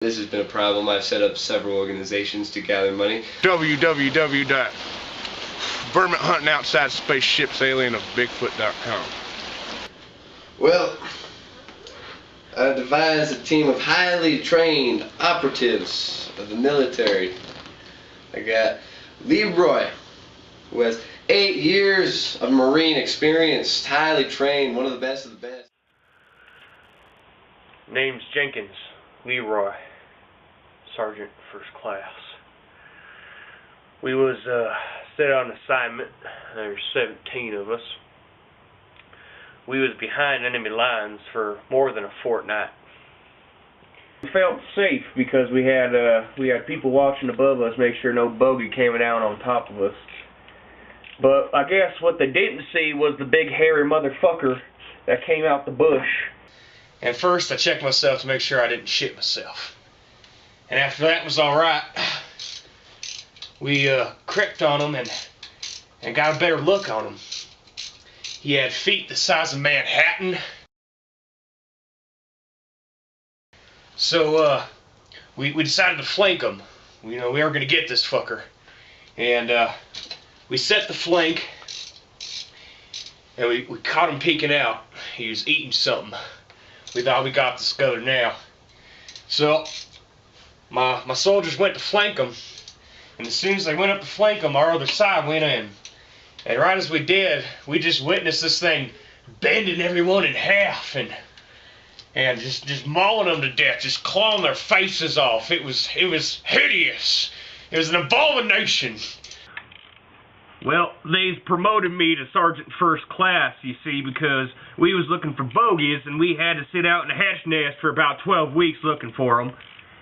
This has been a problem. I've set up several organizations to gather money. www.verminthuntingoutsidespaceshipsalien.bigfoot.com. Well, I devised a team of highly trained operatives of the military. I got Leroy, who has 8 years of Marine experience, highly trained, one of the best of the best. Name's Jenkins, Leroy, Sergeant First Class. We was set on assignment. There's 17 of us. We was behind enemy lines for more than a fortnight. We felt safe because we had people watching above us, make sure no bogey came down on top of us. But I guess what they didn't see was the big hairy motherfucker that came out the bush. And first I checked myself to make sure I didn't shit myself. And after that was alright, we crept on him and got a better look on him. He had feet the size of Manhattan. So we decided to flank him. You know, we were going to get this fucker. And we set the flank and we caught him peeking out. He was eating something. We thought we got this together now. So my soldiers went to flank him, and as soon as they went up to flank him, our other side went in. And right as we did, we just witnessed this thing bending everyone in half and just mauling them to death, just clawing their faces off. It was hideous. It was an abomination. Well, they promoted me to Sergeant First Class, you see, because we was looking for bogeys, and we had to sit out in a hatch nest for about 12 weeks looking for them.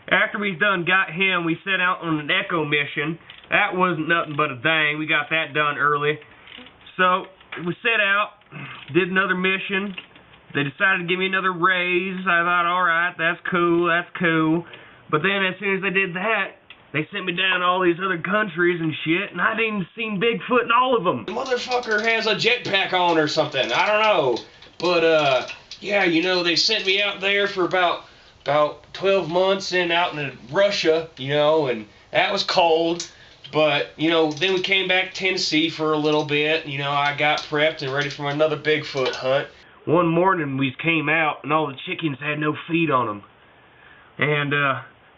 After we done got him, we set out on an echo mission. That wasn't nothing but a thing. We got that done early. So, we set out, did another mission. They decided to give me another raise. I thought, alright, that's cool. But then as soon as they did that, they sent me down to all these other countries and shit, and I didn't even seen Bigfoot in all of them. The motherfucker has a jetpack on or something, I don't know. But, yeah, you know, they sent me out there for about 12 months out in Russia, you know, and that was cold. But, you know, then we came back to Tennessee for a little bit. You know, I got prepped and ready for another Bigfoot hunt. One morning we came out and all the chickens had no feet on them. And,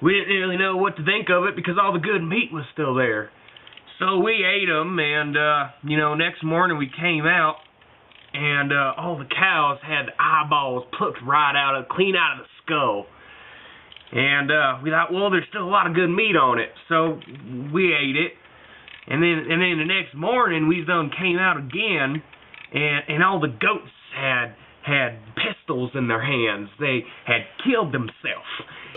we didn't really know what to think of it because all the good meat was still there. So we ate them, and, you know, next morning we came out, and all the cows had the eyeballs plucked clean out of the skull. And we thought, well, there's still a lot of good meat on it, so we ate it. And then the next morning we came out again, and all the goats had pistols in their hands. They had killed themselves.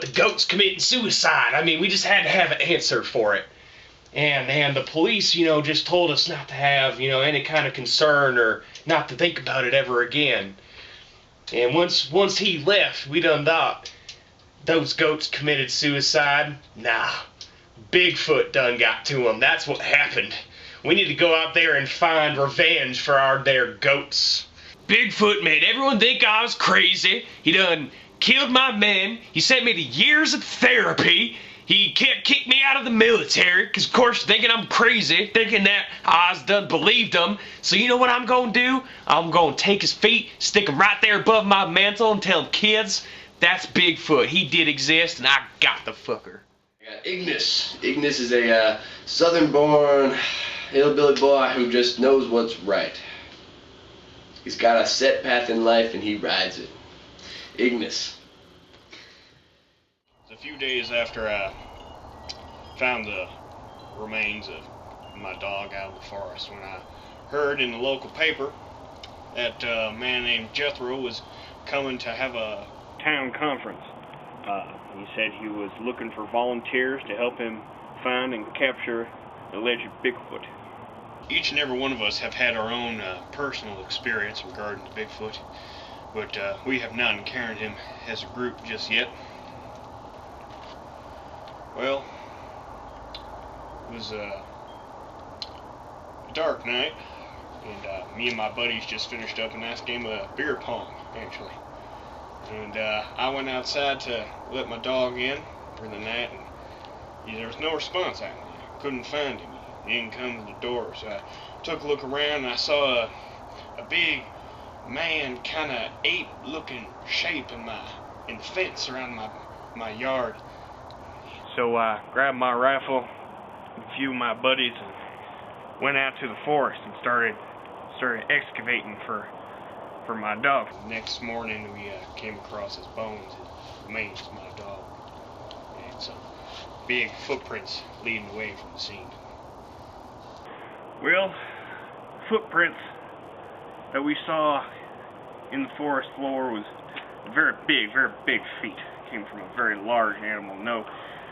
The goats committing suicide. I mean, we just had to have an answer for it. And the police, you know, just told us not to have, you know, any kind of concern or not to think about it ever again. And once he left, we done thought those goats committed suicide. Nah, Bigfoot done got to them. That's what happened. We need to go out there and find revenge for their goats. Bigfoot made everyone think I was crazy. He done killed my men. He sent me to years of therapy. He kicked me out of the military, because of course thinking I'm crazy, thinking that I done believed him. So you know what I'm going to do? I'm going to take his feet, stick them right there above my mantle and tell him, kids, that's Bigfoot. He did exist and I got the fucker. I got Ignis. Ignis is a southern-born hillbilly boy who just knows what's right. He's got a set path in life and he rides it. Ignis. A few days after I found the remains of my dog out of the forest, when I heard in the local paper that a man named Jethro was coming to have a town conference. He said he was looking for volunteers to help him find and capture the alleged Bigfoot. Each and every one of us have had our own personal experience regarding the Bigfoot, but we have not encountered him as a group just yet. Well, it was a dark night, and me and my buddies just finished up a nice game of beer pong, actually. And I went outside to let my dog in, deeper than that, and there was no response out there. I couldn't find him. He didn't come to the door, so I took a look around and I saw a big man, kind of ape-looking shape in the fence around my yard. So I grabbed my rifle, a few of my buddies, and went out to the forest and started excavating for my dog. Next morning we came across his bones and remains of my dog, and some big footprints leading away from the scene. Well, footprints that we saw in the forest floor was very big feet. Came from a very large animal.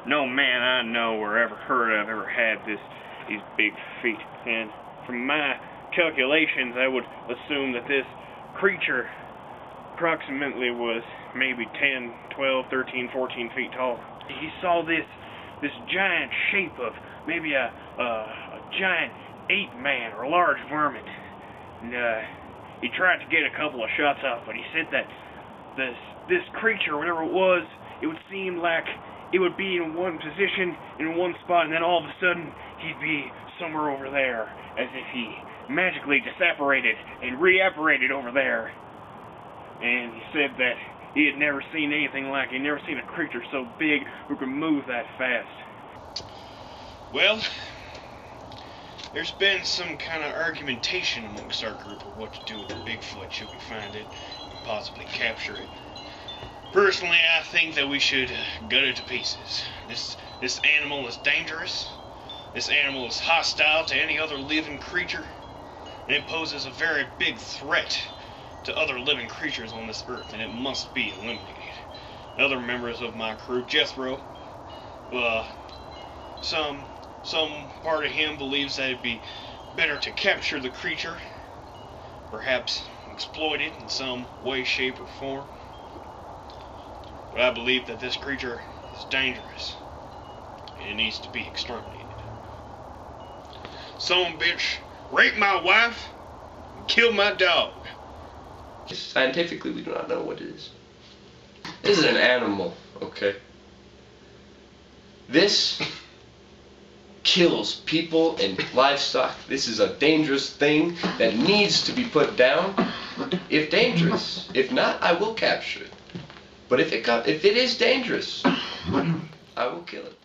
No man I know or ever heard of ever had these big feet. And from my calculations, I would assume that this creature approximately was maybe 10, 12, 13, 14 feet tall. He saw this giant shape of maybe a giant ape man or a large vermin. And he tried to get a couple of shots off, but he said that this creature, whatever it was, it would seem like it would be in one position, in one spot, and then all of a sudden, he'd be somewhere over there, as if he magically disapparated and reapparated over there. And he said that he had never seen anything like it. He'd never seen a creature so big who could move that fast. Well, there's been some kind of argumentation amongst our group of what to do with the Bigfoot should we find it and possibly capture it. Personally, I think that we should gut it to pieces. This animal is dangerous. This animal is hostile to any other living creature, and it poses a very big threat to other living creatures on this earth, and it must be eliminated. Other members of my crew, Jethro, some part of him believes that it'd be better to capture the creature, perhaps exploit it in some way, shape, or form. But I believe that this creature is dangerous, and it needs to be exterminated. Some bitch raped my wife and killed my dog. Scientifically, we do not know what it is. This is an animal, okay? This kills people and livestock. This is a dangerous thing that needs to be put down if dangerous. If not, I will capture it. But if it is dangerous, I will kill it.